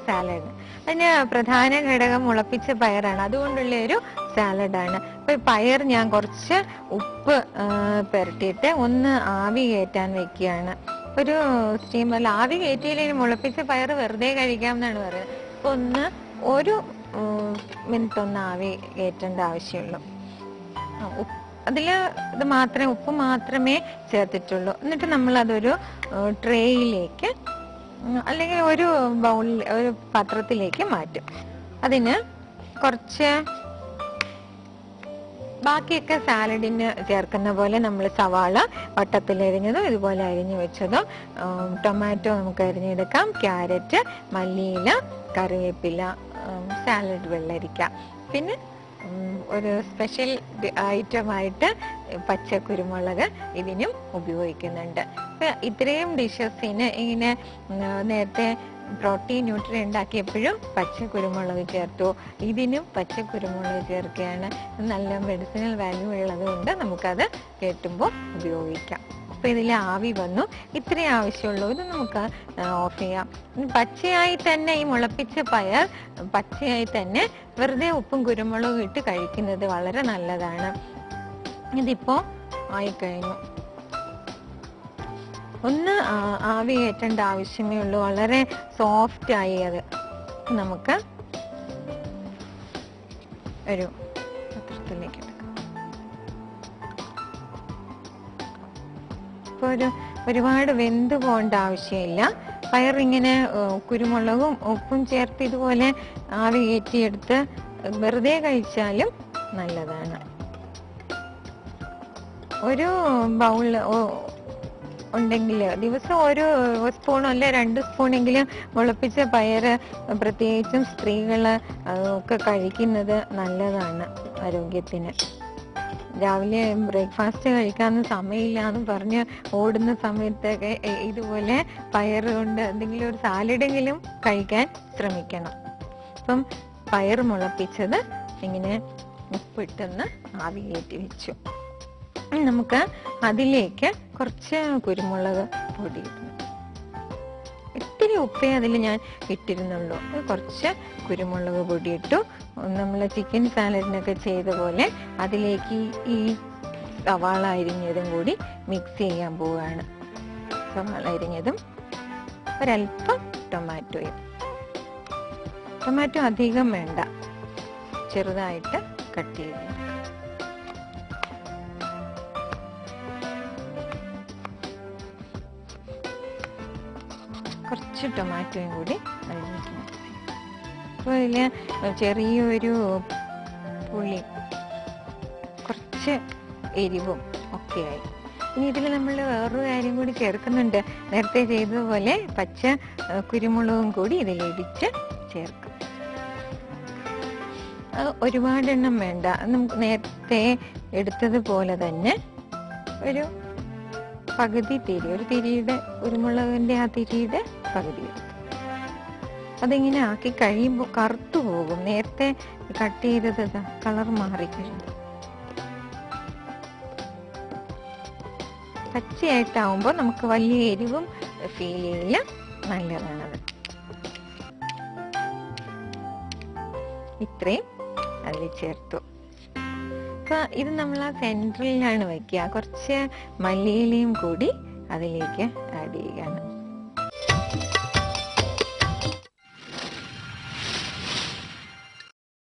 Salad. അതിന് പ്രധാന ഘടകം മുളപ്പിച്ച പയറാണ്, അതുകൊണ്ടുള്ള ഒരു സാലഡാണ്. അപ്പൊ പയർ ഞാൻ കുറച്ച് ഉപ്പ് പുരട്ടിയിട്ട് ഒന്ന് ആവി കയറ്റാൻ വെക്കുകയാണ്. ഒരു സ്റ്റീമറിൽ ആവി കയറ്റിയില്ലെങ്കിൽ മുളപ്പിച്ച പയർ വെറുതെ കഴിക്കാം എന്നാണ് പറയുന്നത്. അപ്പൊ ഒരു മിനിറ്റ് ഒന്ന് ആവി കയറ്റേണ്ട ആവശ്യമുള്ളൂ. അതില് ഉപ്പ് മാത്രമേ ചേർത്തിട്ടുള്ളൂ. എന്നിട്ട് നമ്മൾ അതൊരു ട്രേയിലേക്ക് അല്ലെങ്കിൽ ഒരു ബൗളിൽ, ഒരു പാത്രത്തിലേക്ക് മാറ്റും. അതിന് കുറച്ച് ബാക്കിയൊക്കെ സാലഡിന് ചേർക്കുന്ന പോലെ നമ്മൾ സവാള വട്ടത്തിലരിഞ്ഞതും ഇതുപോലെ അരിഞ്ഞു വെച്ചതും, ടൊമാറ്റോ നമുക്ക് അരിഞ്ഞെടുക്കാം, ക്യാരറ്റ്, മല്ലിയില, കറിവേപ്പില, സാലഡ് വെള്ളരിക്ക, പിന്നെ ഒരു സ്പെഷ്യൽ ഐറ്റമായിട്ട് പച്ച കുരുമുളക് ഇതിനും ഉപയോഗിക്കുന്നുണ്ട്. ഇത്രയും ഡിഷസിന് ഇങ്ങനെ നേരത്തെ പ്രോട്ടീൻ ന്യൂട്രിയൻ ഉണ്ടാക്കിയപ്പോഴും പച്ച കുരുമുളക് ചേർത്തു, ഇതിനും പച്ച കുരുമുളക് ചേർക്കുകയാണ്. നല്ല മെഡിസിനൽ വാല്യൂ ഉള്ളത് കൊണ്ട് നമുക്കത് കേട്ടുമ്പോൾ ഉപയോഗിക്കാം. അപ്പൊ ഇതിൽ ആവി വന്നു, ഇത്രയും ആവശ്യമുള്ളൂ. ഇത് നമുക്ക് ഓഫ് ചെയ്യാം. പച്ചയായി തന്നെ ഈ മുളപ്പിച്ച പയർ പച്ചയായി തന്നെ വെറുതെ ഉപ്പും കുരുമുളകും ഇട്ട് കഴിക്കുന്നത് വളരെ നല്ലതാണ്. ഇതിപ്പോ ആയിക്കഴിഞ്ഞു. ഒന്ന് ആവി കയറ്റേണ്ട ആവശ്യമേ ഉള്ളൂ, വളരെ സോഫ്റ്റ് ആയി. അത് നമുക്ക് ഒരു പാത്രത്തിലേക്ക് എടുക്കാം. ഇപ്പൊ ഒരുപാട് വെന്ത് പോകേണ്ട ആവശ്യമില്ല. പയറിങ്ങനെ കുരുമുളകും ഉപ്പും ചേർത്ത് ഇതുപോലെ ആവി കയറ്റിയെടുത്ത് വെറുതെ കഴിച്ചാലും നല്ലതാണ്. ഒരു ബൗളിൽ ഉണ്ടെങ്കിൽ ദിവസം ഒരു സ്പൂൺ അല്ലെ 2 സ്പൂണെങ്കിലും മുളപ്പിച്ച പയറ് പ്രത്യേകിച്ചും സ്ത്രീകള് ഒക്കെ കഴിക്കുന്നത് നല്ലതാണ് ആരോഗ്യത്തിന്. രാവിലെ ബ്രേക്ക്ഫാസ്റ്റ് കഴിക്കാനൊന്നും സമയമില്ല എന്ന് പറഞ്ഞ് ഓടുന്ന സമയത്തൊക്കെ ഇതുപോലെ പയർ കൊണ്ട് എന്തെങ്കിലും ഒരു സാലഡെങ്കിലും കഴിക്കാൻ ശ്രമിക്കണം. അപ്പം പയർ മുളപ്പിച്ചത് ഇങ്ങനെ ഉപ്പിട്ടെന്ന് ആവി കയറ്റി വെച്ചു. നമുക്ക് അതിലേക്ക് കുറച്ച് കുരുമുളക് പൊടി ഇടണം. ഇത്തിരി ഉപ്പേ അതിൽ ഞാൻ ഇട്ടിരുന്നുള്ളൂ. കുറച്ച് കുരുമുളക് പൊടി ഇട്ടു. നമ്മൾ ചിക്കൻ സാലഡിനൊക്കെ ചെയ്ത പോലെ അതിലേക്ക് ഈ സവാള അരിഞ്ഞതും കൂടി മിക്സ് ചെയ്യാൻ പോവുകയാണ്. സവാള അരിഞ്ഞതും ഒരല്പം ടൊമാറ്റോയും. ടൊമാറ്റോ അധികം വേണ്ട, ചെറുതായിട്ട് കട്ട് ചെയ്ത് കുറച്ച് ടൊമാറ്റോയും കൂടി അരിഞ്ഞിട്ടുണ്ട്. അപ്പോൾ ഇതില് ചെറിയൊരു പുളി, കുറച്ച് എരിവും ഒക്കെയായി. ഇനി ഇതിൽ നമ്മൾ വേറൊരു കാര്യം കൂടി ചേർക്കുന്നുണ്ട്. നേരത്തെ ചെയ്തതുപോലെ പച്ച കുരുമുളകും കൂടി ഇതിലിടിച്ച് ചേർക്കും. ഒരുപാടെണ്ണം വേണ്ട, നമുക്ക് നേരത്തെ എടുത്തതുപോലെ തന്നെ ഒരു പകുതി തിരി, ഒരു തിരിയുടെ കുരുമുളകിന്റെ ആ തിരിയുടെ പകുതി എടുത്തു. അതിങ്ങനെ ആക്കി കഴിയുമ്പോൾ കറുത്തു പോകും. നേരത്തെ കട്ട് ചെയ്തത് കളർ മാറിക്കഴിഞ്ഞു. പച്ചയായിട്ടാവുമ്പോൾ നമുക്ക് വലിയ എരിവും ഫീൽ ചെയ്യില്ല, നല്ലതാണത്. ഇത്രയും അതിൽ ചേർത്തു. അപ്പൊ ഇത് നമ്മൾ ആ സെൻട്രലിലാണ് വയ്ക്കുക. കുറച്ച് മല്ലിയിലയും കൂടി അതിലേക്ക് ആഡ് ചെയ്യുകയാണ്.